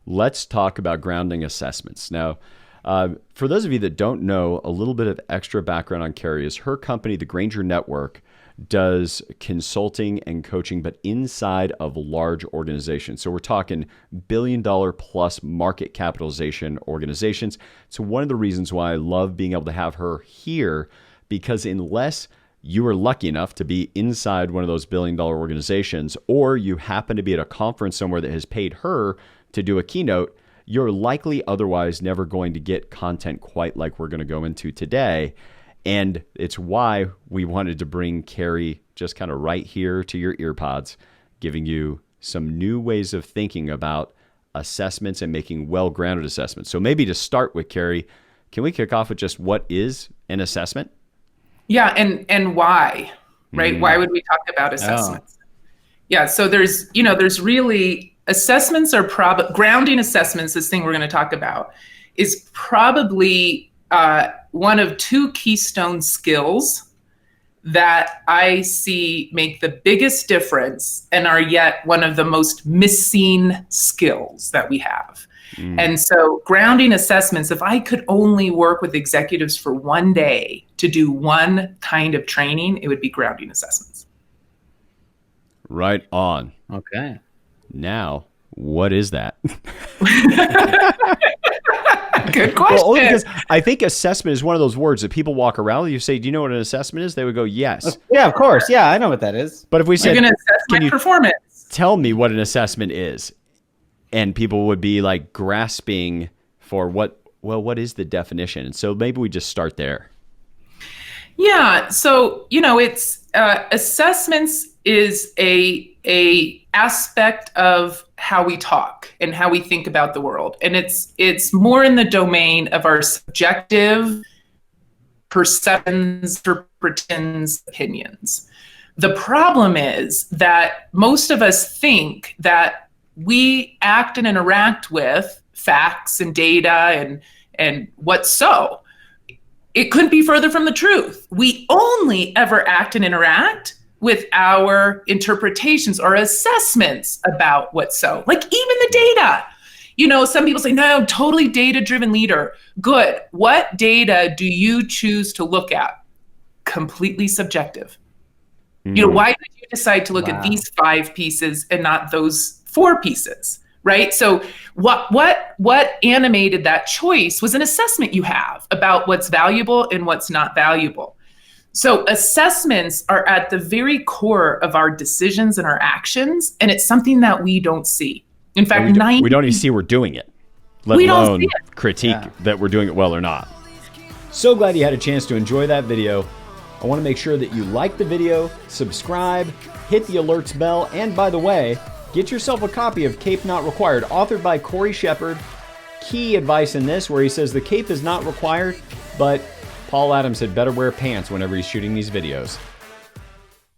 let's talk about grounding assessments. Now, for those of you that don't know, a little bit of extra background on Carrie is her company, the Granger Network, does consulting and coaching, but inside of large organizations. So we're talking billion-dollar plus market capitalization organizations. So one of the reasons why I love being able to have her here, because unless you are lucky enough to be inside one of those billion-dollar organizations, or you happen to be at a conference somewhere that has paid her to do a keynote, you're likely otherwise never going to get content quite like we're going to go into today. And it's why we wanted to bring Carrie just kind of right here to your earpods, giving you some new ways of thinking about assessments and making well-grounded assessments. So maybe to start with, Carrie, can we kick off with just what is an assessment? Yeah, and why, right? Why would we talk about assessments? Yeah, so there's really assessments are grounding assessments, this thing we're going to talk about, is probably one of two keystone skills that I see make the biggest difference and are yet one of the most missing skills that we have. And so grounding assessments, if I could only work with executives for one day to do one kind of training, it would be grounding assessments. Right on. Okay. Now, what is that? Good question. Well, only because I think assessment is one of those words that people walk around with. You say, do you know what an assessment is? They would go, yes. Yeah, of course. Yeah, I know what that is. But if we said, you're going to assess my performance, tell me what an assessment is, and people would be like grasping for what is the definition? And so maybe we just start there. Yeah. So, it's assessments is a aspect of how we talk and how we think about the world. And it's more in the domain of our subjective perceptions, interpretations, opinions. The problem is that most of us think that we act and interact with facts and data and what's so. It couldn't be further from the truth. We only ever act and interact with our interpretations or assessments about what's so. Like even the data. Some people say, no, totally data-driven leader. Good. What data do you choose to look at? Completely subjective. Why did you decide to look at these 5 pieces and not those 4 pieces? Right? So what animated that choice was an assessment you have about what's valuable and what's not valuable. So assessments are at the very core of our decisions and our actions, and it's something that we don't see. In fact, we don't even see we're doing it, let alone critique that we're doing it well or not. So glad you had a chance to enjoy that video. I want to make sure that you like the video, subscribe, hit the alerts bell, and by the way, get yourself a copy of Cape Not Required, authored by Corey Shepard. Key advice in this where he says the cape is not required, but Paul Adams had better wear pants whenever he's shooting these videos.